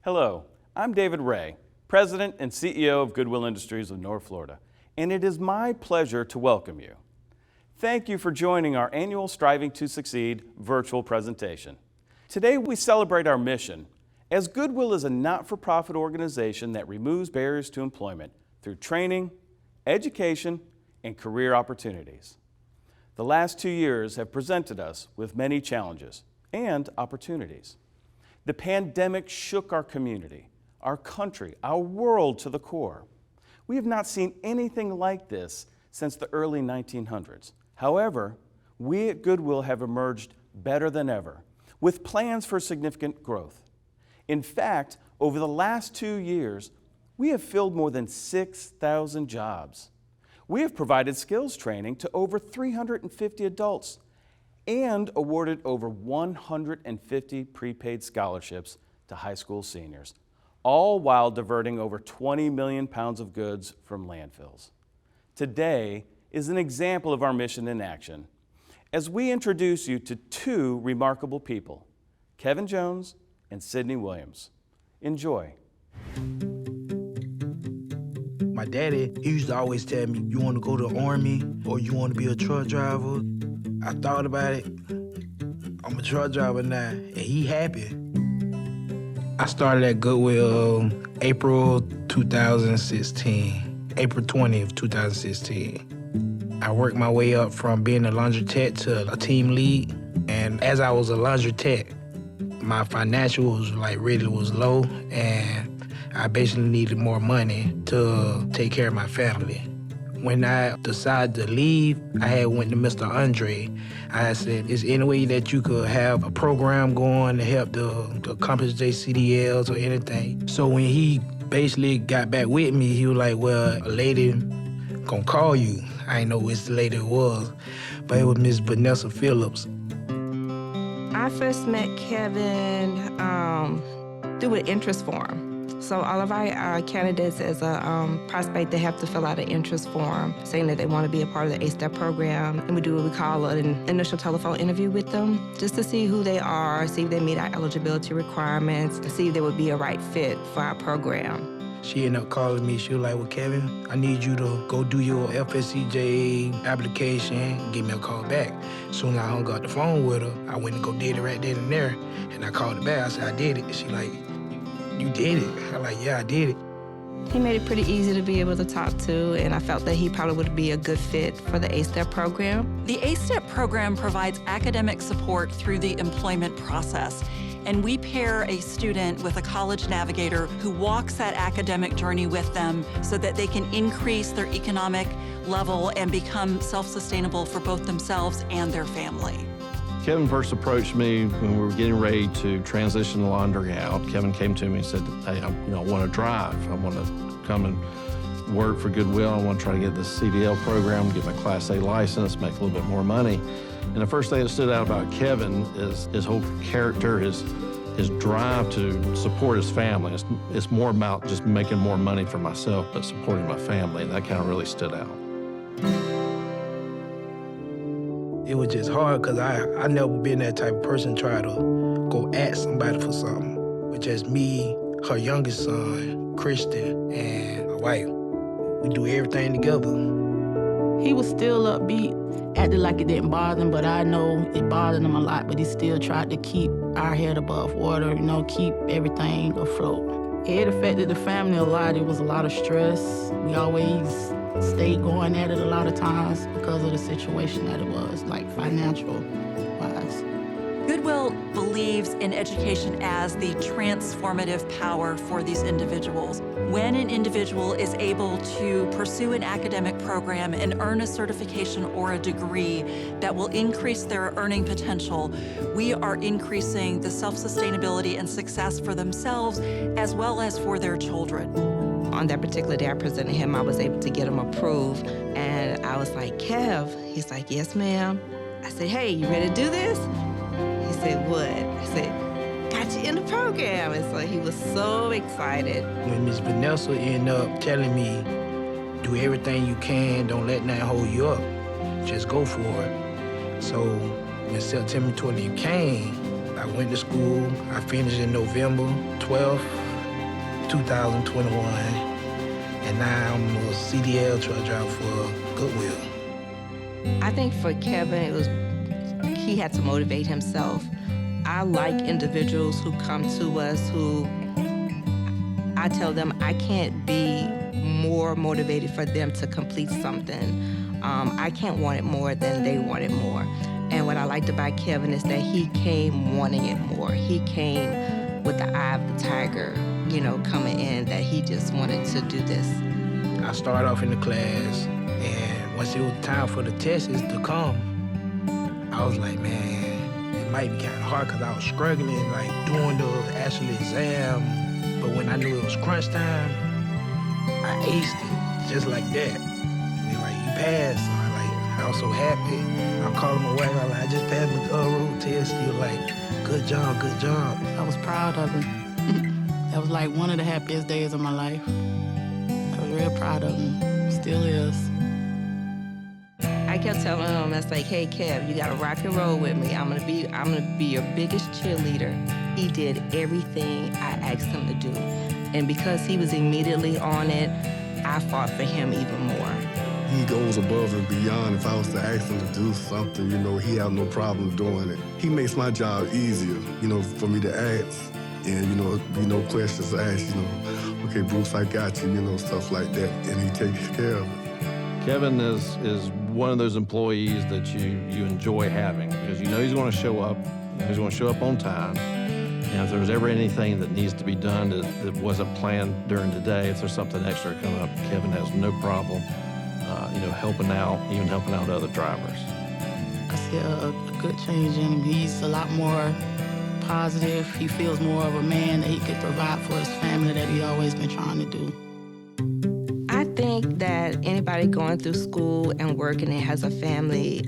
Hello, I'm David Ray, President and CEO of Goodwill Industries of North Florida, and it is my pleasure to welcome you. Thank you for joining our annual Striving to Succeed virtual presentation. Today we celebrate our mission, as Goodwill is a not-for-profit organization that removes barriers to employment through training, education, and career opportunities. The last 2 years have presented us with many challenges and opportunities. The pandemic shook our community, our country, our world to the core. We have not seen anything like this since the early 1900s. However, we at Goodwill have emerged better than ever, with plans for significant growth. In fact, over the last 2 years, we have filled more than 6,000 jobs. We have provided skills training to over 350 adults and awarded over 150 prepaid scholarships to high school seniors, all while diverting over 20 million pounds of goods from landfills. Today is an example of our mission in action as we introduce you to two remarkable people, Kevin Jones and Sydney Williams. Enjoy. My daddy, he used to always tell me, you want to go to the Army or you want to be a truck driver? I thought about it. I'm a truck driver now, and he happy. I started at Goodwill April 2016, April 20th, 2016. I worked my way up from being a laundry tech to a team lead, and as I was a laundry tech, my financials really was low, and I basically needed more money to take care of my family. When I decided to leave, I went to Mr. Andre. I said, is there any way that you could have a program going to help to accomplish their CDLs or anything? So when he basically got back with me, he was like, well, a lady gonna call you. I didn't know which lady it was, but it was Miss Vanessa Phillips. I first met Kevin through an interest form. So all of our candidates as a prospect, they have to fill out an interest form saying that they want to be a part of the A-STEP program. And we do what we call an initial telephone interview with them, just to see who they are, see if they meet our eligibility requirements, to see if they would be a right fit for our program. She ended up calling me. She was like, well, Kevin, I need you to go do your FSCJ application, give me a call back. Soon as I hung up the phone with her, I went and go did it right then and there. And I called her back. I said, I did it. She like, you did it? I'm like, yeah, I did it. He made it pretty easy to be able to talk to, and I felt that he probably would be a good fit for the A-STEP program. The A-STEP program provides academic support through the employment process, and we pair a student with a college navigator who walks that academic journey with them so that they can increase their economic level and become self-sustainable for both themselves and their family. Kevin first approached me when we were getting ready to transition the laundry out. Kevin came to me and said, hey, I want to drive. I want to come and work for Goodwill. I want to try to get the CDL program, get my Class A license, make a little bit more money. And the first thing that stood out about Kevin is his whole character, his drive to support his family. It's more about just making more money for myself, but supporting my family, and that kind of really stood out. It was just hard because I never been that type of person try to go at somebody for something. But just me, her youngest son, Christian, and my wife, we do everything together. He was still upbeat, acted like it didn't bother him, but I know it bothered him a lot, but he still tried to keep our head above water, keep everything afloat. It affected the family a lot. It was a lot of stress. We always stayed going at it a lot of times because of the situation that it was, financial-wise. Goodwill believes in education as the transformative power for these individuals. When an individual is able to pursue an academic program and earn a certification or a degree that will increase their earning potential, we are increasing the self-sustainability and success for themselves as well as for their children. On that particular day I presented him, I was able to get him approved, and I was like, Kev, he's like, yes, ma'am. I said, hey, you ready to do this? He said, what? I said, got you in the program. And so he was so excited. When Miss Vanessa ended up telling me, do everything you can, don't let nothing hold you up, just go for it. So when September 20th came, I went to school. I finished in November 12th. 2021, and now I'm a CDL truck driver for Goodwill. I think for Kevin, he had to motivate himself. I like individuals who come to us who I tell them I can't be more motivated for them to complete something. I can't want it more than they want it more. And what I liked about Kevin is that he came wanting it more. He came with the eye of the tiger, coming in, that he just wanted to do this. I started off in the class, and once it was time for the tests to come, I was like, man, it might be kind of hard because I was struggling, like doing the actual exam. But when I knew it was crunch time, I aced it just like that. They like, you passed. So I was so happy. I called my wife. I was like, I just passed my road test. She was like, good job, good job. I was proud of him. That was like one of the happiest days of my life. I was real proud of him. Still is. I kept telling him, I was like, hey, Kev, you gotta rock and roll with me. I'm gonna be your biggest cheerleader. He did everything I asked him to do. And because he was immediately on it, I fought for him even more. He goes above and beyond. If I was to ask him to do something, he had no problem doing it. He makes my job easier, for me to ask. And, be no questions asked, okay, Bruce, I got you, stuff like that. And he takes care of it. Kevin is one of those employees that you enjoy having because he's going to show up. He's going to show up on time. And if there's ever anything that needs to be done that wasn't planned during the day, if there's something extra coming up, Kevin has no problem, helping out, even helping out other drivers. I see a good change in him. He's a lot more positive. He feels more of a man that he could provide for his family that he's always been trying to do. I think that anybody going through school and working and has a family,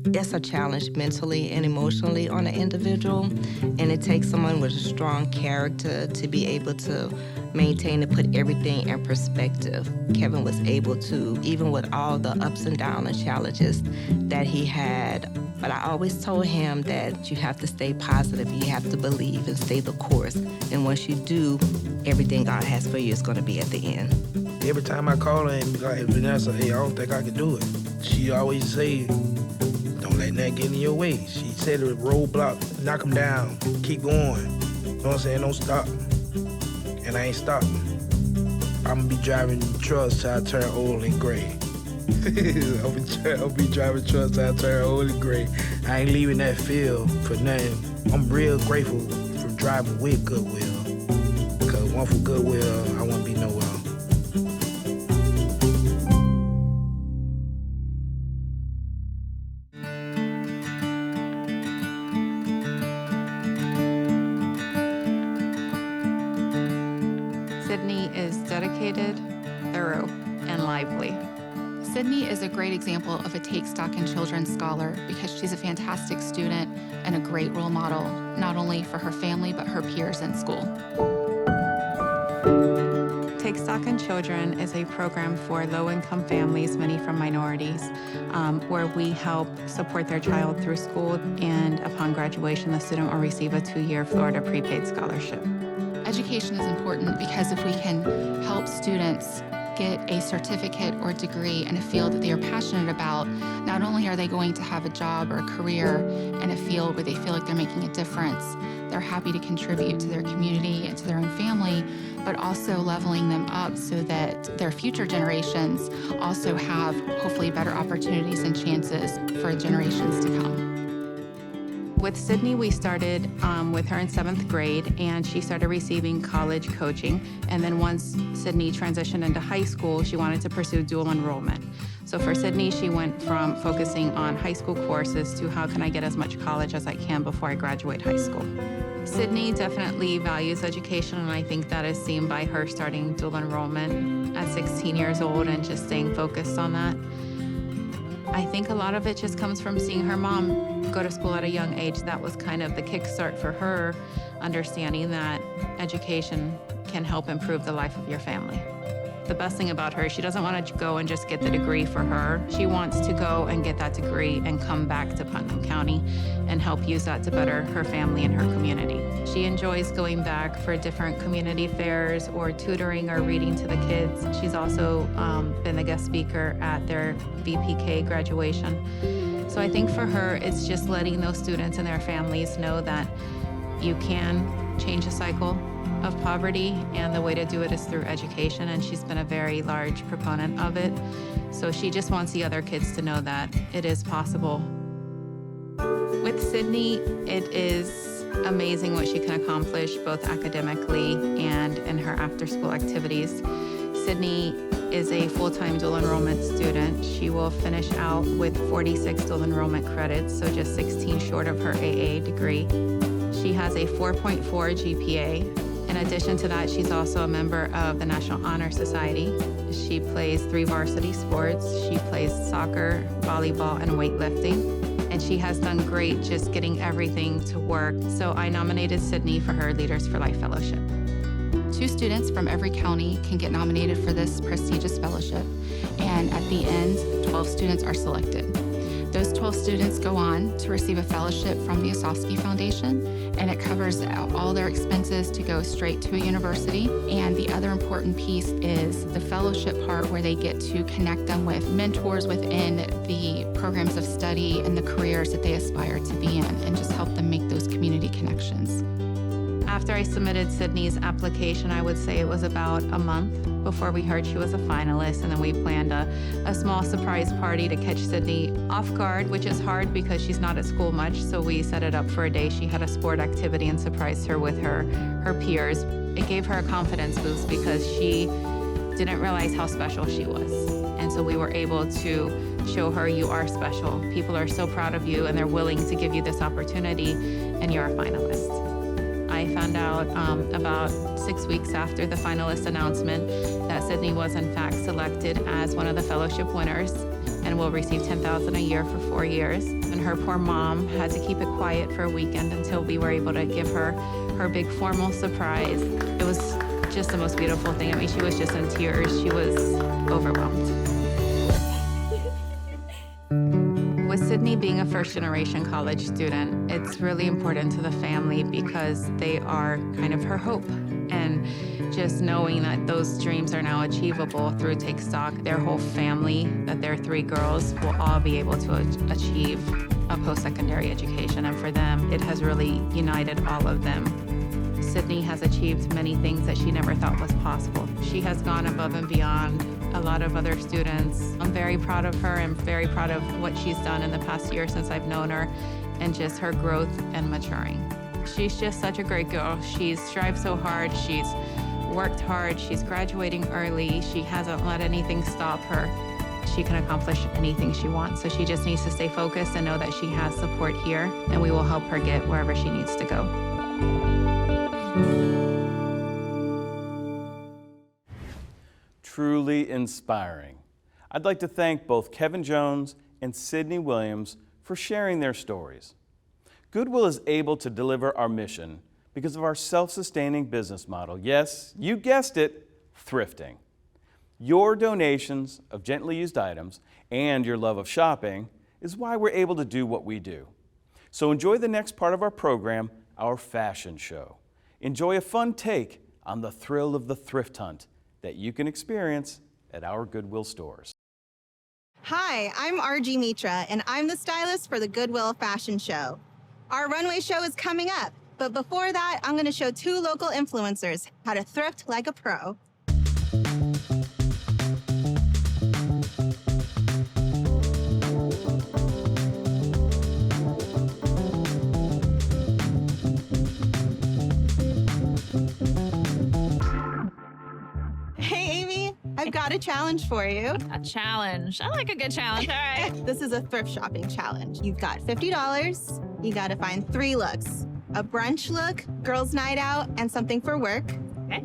that's a challenge mentally and emotionally on an individual. And it takes someone with a strong character to be able to maintain and put everything in perspective. Kevin was able to, even with all the ups and downs and challenges that he had. But I always told him that you have to stay positive, you have to believe and stay the course. And once you do, everything God has for you is going to be at the end. Every time I call her and be like, Vanessa, hey, I don't think I can do it. She always say, don't let that get in your way. She said a roadblock, knock them down, keep going. You know what I'm saying? Don't stop. And I ain't stopping. I'm gonna be driving trucks till I turn old and gray. I'll be driving trucks till I turn old and gray. I ain't leaving that field for nothing. I'm real grateful for driving with Goodwill. Because one for Goodwill, I won't be nowhere. Sydney is dedicated, thorough, and lively. Sydney is a great example of a Take Stock in Children scholar because she's a fantastic student and a great role model, not only for her family, but her peers in school. Take Stock in Children is a program for low-income families, many from minorities, where we help support their child through school, and upon graduation, the student will receive a 2-year Florida prepaid scholarship. Education is important because if we can help students get a certificate or degree in a field that they are passionate about, not only are they going to have a job or a career in a field where they feel like they're making a difference, they're happy to contribute to their community and to their own family, but also leveling them up so that their future generations also have hopefully better opportunities and chances for generations to come. With Sydney, we started with her in 7th grade, and she started receiving college coaching. And then once Sydney transitioned into high school, she wanted to pursue dual enrollment. So for Sydney, she went from focusing on high school courses to how can I get as much college as I can before I graduate high school. Sydney definitely values education, and I think that is seen by her starting dual enrollment at 16 years old and just staying focused on that. I think a lot of it just comes from seeing her mom go to school at a young age. That was kind of the kickstart for her, understanding that education can help improve the life of your family. The best thing about her, she doesn't want to go and just get the degree for her. She wants to go and get that degree and come back to Putnam County and help use that to better her family and her community. She enjoys going back for different community fairs or tutoring or reading to the kids. She's also been the guest speaker at their VPK graduation. So I think for her, it's just letting those students and their families know that you can change a cycle of poverty, and the way to do it is through education, and she's been a very large proponent of it. So she just wants the other kids to know that it is possible. With Sydney, it is amazing what she can accomplish both academically and in her after-school activities. Sydney is a full-time dual enrollment student. She will finish out with 46 dual enrollment credits, so just 16 short of her AA degree. She has a 4.4 GPA. In addition to that, she's also a member of the National Honor Society. She plays 3 varsity sports. She plays soccer, volleyball, and weightlifting. And she has done great just getting everything to work. So I nominated Sydney for her Leaders for Life Fellowship. 2 students from every county can get nominated for this prestigious fellowship. And at the end, 12 students are selected. Those 12 students go on to receive a fellowship from the Osofsky Foundation, and it covers all their expenses to go straight to a university. And the other important piece is the fellowship part, where they get to connect them with mentors within the programs of study and the careers that they aspire to be in, and just help them make those community connections. After I submitted Sydney's application, I would say it was about a month before we heard she was a finalist, and then we planned a small surprise party to catch Sydney off guard, which is hard because she's not at school much, so we set it up for a day. She had a sport activity and surprised her with her peers. It gave her a confidence boost because she didn't realize how special she was. And so we were able to show her, you are special. People are so proud of you, and they're willing to give you this opportunity, and you're a finalist. I found out about 6 weeks after the finalist announcement that Sydney was in fact selected as one of the fellowship winners and will receive $10,000 a year for 4 years. And her poor mom had to keep it quiet for a weekend until we were able to give her her big formal surprise. It was just the most beautiful thing. I mean, she was just in tears. She was overwhelmed. With Sydney being a first-generation college student, it's really important to the family because they are kind of her hope. And just knowing that those dreams are now achievable through Take Stock, their whole family, that their 3 girls will all be able to achieve a post-secondary education. And for them, it has really united all of them. Sydney has achieved many things that she never thought was possible. She has gone above and beyond a lot of other students. I'm very proud of her and very proud of what she's done in the past year since I've known her, and just her growth and maturing. She's just such a great girl. She's strived so hard. She's worked hard. She's graduating early. She hasn't let anything stop her. She can accomplish anything she wants. So she just needs to stay focused and know that she has support here, and we will help her get wherever she needs to go. Truly inspiring. I'd like to thank both Kevin Jones and Sydney Williams for sharing their stories. Goodwill is able to deliver our mission because of our self-sustaining business model. Yes, you guessed it, thrifting. Your donations of gently used items and your love of shopping is why we're able to do what we do. So enjoy the next part of our program, our fashion show. Enjoy a fun take on the thrill of the thrift hunt that you can experience at our Goodwill stores. Hi, I'm RG Mitra, and I'm the stylist for the Goodwill Fashion Show. Our runway show is coming up, but before that, I'm going to show 2 local influencers how to thrift like a pro. I've got a challenge for you. A challenge. I like a good challenge. All right. This is a thrift shopping challenge. You've got $50. You got to find 3 looks. A brunch look, girls' night out, and something for work. Okay.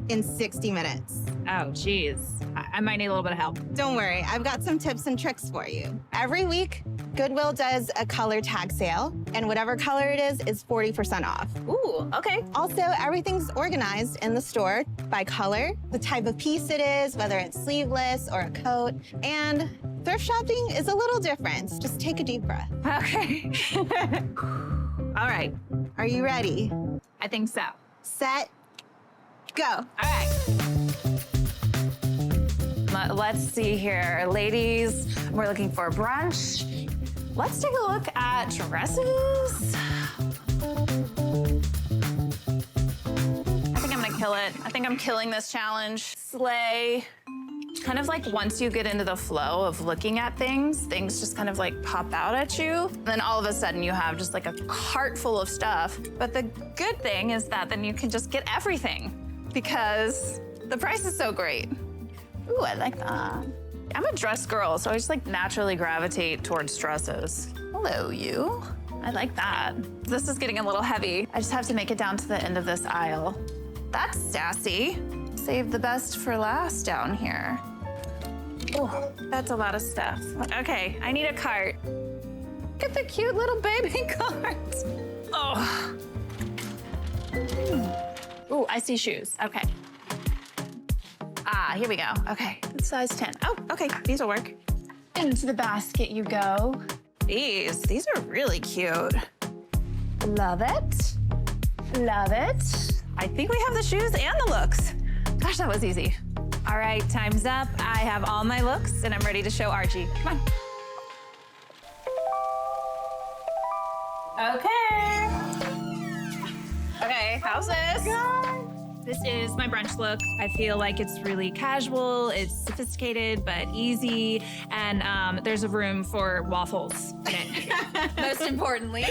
In 60 minutes. Oh, geez. I might need a little bit of help. Don't worry. I've got some tips and tricks for you. Every week, Goodwill does a color tag sale, and whatever color it is 40% off. Ooh, okay. Also, everything's organized in the store by color, the type of piece it is, whether it's sleeveless or a coat, and thrift shopping is a little different. Just take a deep breath. Okay. All right. Are you ready? I think so. Set, go. All right. Let's see here. Ladies, we're looking for brunch. Let's take a look at dresses. I think I'm gonna kill it. I think I'm killing this challenge. Slay. Kind of like once you get into the flow of looking at things just kind of like pop out at you. Then all of a sudden you have just like a cart full of stuff. But the good thing is that then you can just get everything because the price is so great. Ooh, I like that. I'm a dress girl, so I just like naturally gravitate towards dresses. Hello, you. I like that. This is getting a little heavy. I just have to make it down to the end of this aisle. That's sassy. Save the best for last down here. Oh, that's a lot of stuff. Okay, I need a cart. Look at the cute little baby cart. Oh. Ooh, I see shoes. Okay. Ah, here we go. Okay, it's size 10. Oh, okay, these will work. Into the basket you go. These are really cute. Love it. Love it. I think we have the shoes and the looks. Gosh, that was easy. All right, time's up. I have all my looks and I'm ready to show Archie. Come on. Okay. Okay, how's this? This is my brunch look. I feel like it's really casual, it's sophisticated, but easy, and there's a room for waffles in it, most importantly.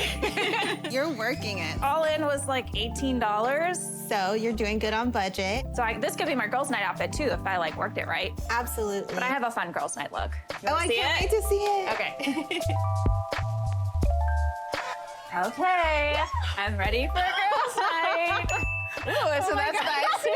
You're working it. All in was like $18. So you're doing good on budget. So this could be my girls' night outfit too if I like worked it right. Absolutely. But I have a fun girls' night look. Oh, I can't wait to see it. Okay. Okay, I'm ready for a girls' night. Ooh, so that's spicy.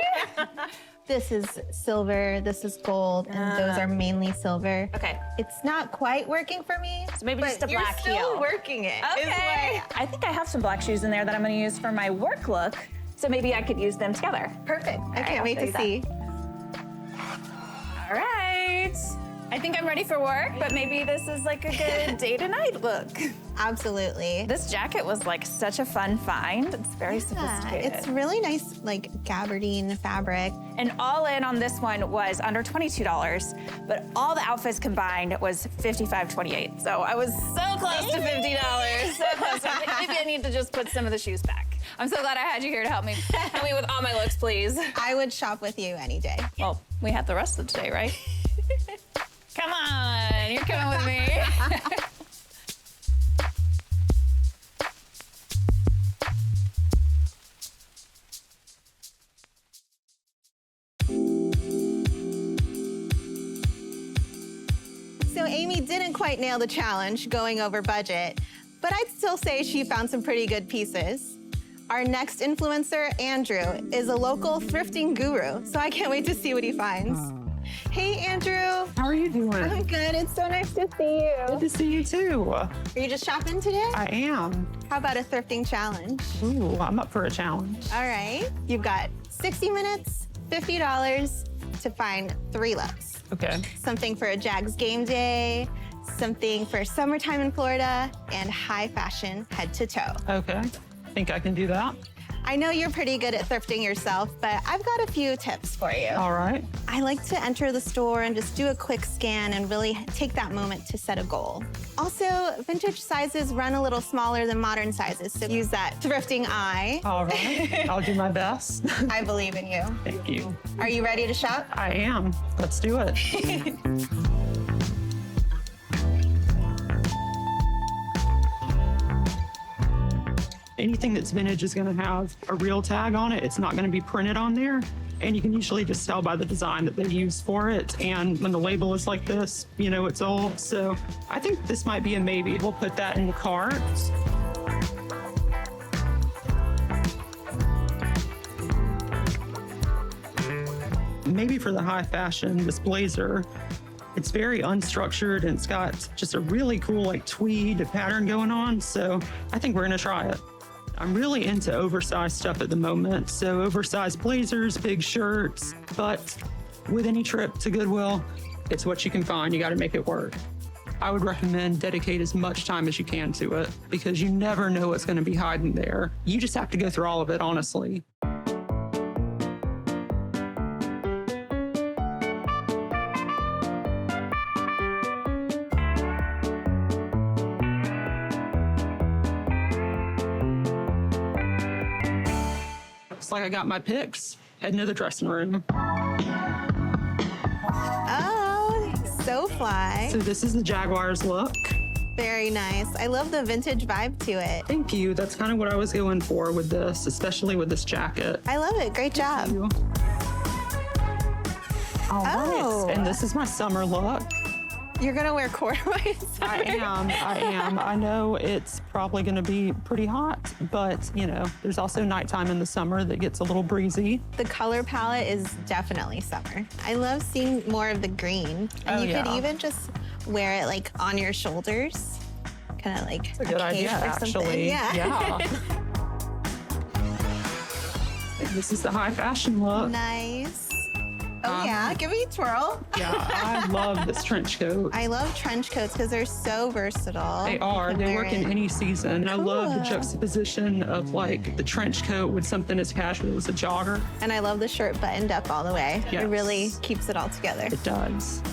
This is silver, this is gold, and those are mainly silver. Okay. It's not quite working for me. So maybe just a black heel. You're still working it. Okay. I think I have some black shoes in there that I'm gonna use for my work look, so maybe I could use them together. Perfect. I can't wait to see. All right. I think I'm ready for work, but maybe this is like a good day to night look. Absolutely. This jacket was like such a fun find. It's very sophisticated. It's really nice, like gabardine fabric. And all in on this one was under $22, but all the outfits combined was $55.28. So I was so close to $50. So close. Maybe I need to just put some of the shoes back. I'm so glad I had you here to help me with all my looks, please. I would shop with you any day. Well, we have the rest of the day, right? Come on, you're coming with me. So Amy didn't quite nail the challenge going over budget, but I'd still say she found some pretty good pieces. Our next influencer, Andrew, is a local thrifting guru, so I can't wait to see what he finds. Hey, Andrew. How are you doing? I'm good. It's so nice to see you. Good to see you too. Are you just shopping today? I am. How about a thrifting challenge? Ooh, I'm up for a challenge. All right. You've got 60 minutes, $50 to find 3 looks. Okay. Something for a Jags game day, something for summertime in Florida, and high fashion head to toe. Okay. Think I can do that? I know you're pretty good at thrifting yourself, but I've got a few tips for you. All right. I like to enter the store and just do a quick scan and really take that moment to set a goal. Also, vintage sizes run a little smaller than modern sizes, so use that thrifting eye. All right. I'll do my best. I believe in you. Thank you. Are you ready to shop? I am. Let's do it. Anything that's vintage is going to have a real tag on it. It's not going to be printed on there. And you can usually just tell by the design that they use for it. And when the label is like this, you know it's old. So I think this might be a maybe. We'll put that in the cart. Maybe for the high fashion, this blazer, it's very unstructured and it's got just a really cool like tweed pattern going on. So I think we're going to try it. I'm really into oversized stuff at the moment. So oversized blazers, big shirts, but with any trip to Goodwill, it's what you can find. You got to make it work. I would recommend dedicate as much time as you can to it because you never know what's going to be hiding there. You just have to go through all of it, honestly. Looks like I got my picks. Heading to the dressing room. Oh, so fly. So this is the Jaguars look. Very nice. I love the vintage vibe to it. Thank you. That's kind of what I was going for with this, especially with this jacket. I love it. Great job. All Oh. right. And this is my summer look. You're gonna wear corduroys? I am. I know it's probably going to be pretty hot, but you know, there's also nighttime in the summer that gets a little breezy. The color palette is definitely summer. I love seeing more of the green. And you could even just wear it like on your shoulders. Kind of like That's a good idea, actually. Yeah. This is the high fashion look. Nice. Oh yeah, give me a twirl. Yeah, I love this trench coat. I love trench coats because they're so versatile. They are. They work in any season. I love the juxtaposition of like the trench coat with something as casual as a jogger. And I love the shirt buttoned up all the way. Yes. It really keeps it all together. It does.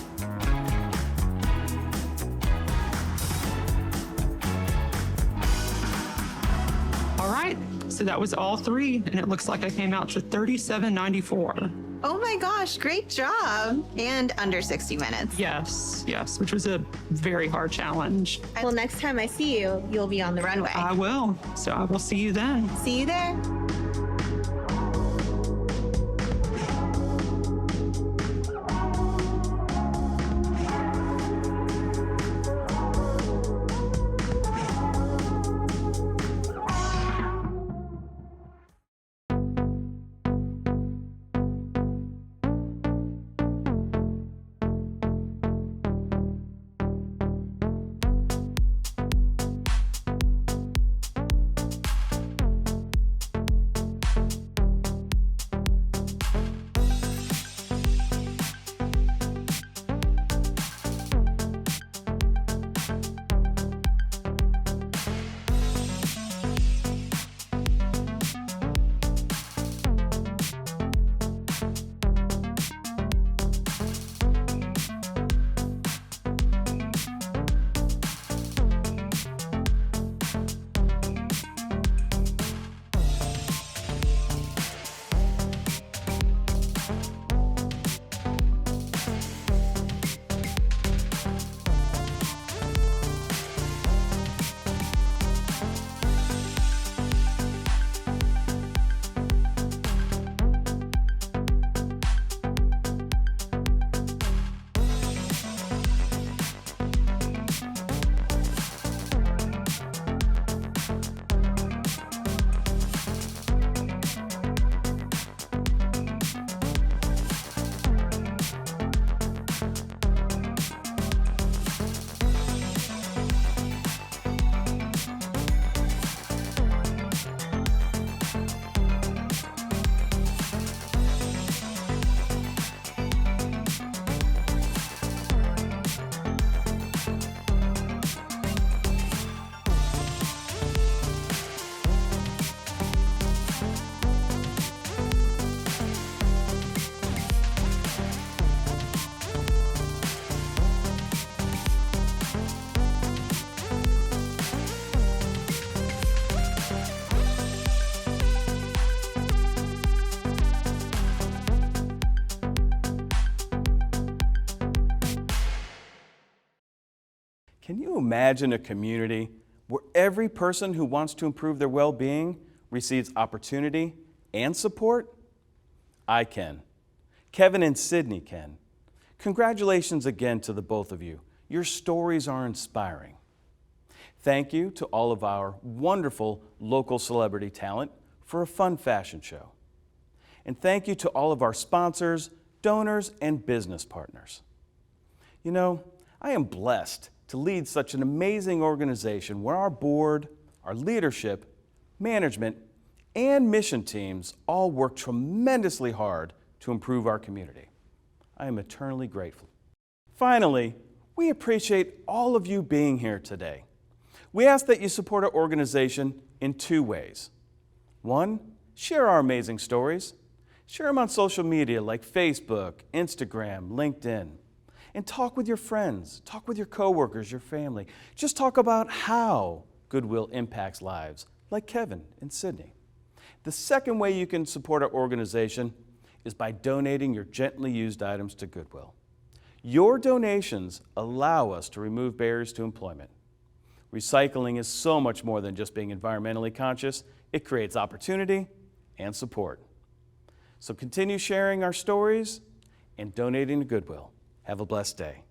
All right, so that was all three, and it looks like I came out to $37.94. Oh my gosh, great job. And under 60 minutes. Yes, which was a very hard challenge. Well, next time I see you, you'll be on the runway. I will. So I will see you then. See you there. Can you imagine a community where every person who wants to improve their well-being receives opportunity and support? I can. Kevin and Sydney can. Congratulations again to the both of you. Your stories are inspiring. Thank you to all of our wonderful local celebrity talent for a fun fashion show. And thank you to all of our sponsors, donors, and business partners. You know, I am blessed to lead such an amazing organization where our board, our leadership, management, and mission teams all work tremendously hard to improve our community. I am eternally grateful. Finally, We appreciate all of you being here today. We ask that you support our organization in 2 ways. 1, share our amazing stories. Share them on social media like Facebook, Instagram, LinkedIn. And talk with your friends, talk with your coworkers, your family. Just talk about how Goodwill impacts lives, like Kevin and Sydney. The second way you can support our organization is by donating your gently used items to Goodwill. Your donations allow us to remove barriers to employment. Recycling is so much more than just being environmentally conscious. It creates opportunity and support. So continue sharing our stories and donating to Goodwill. Have a blessed day.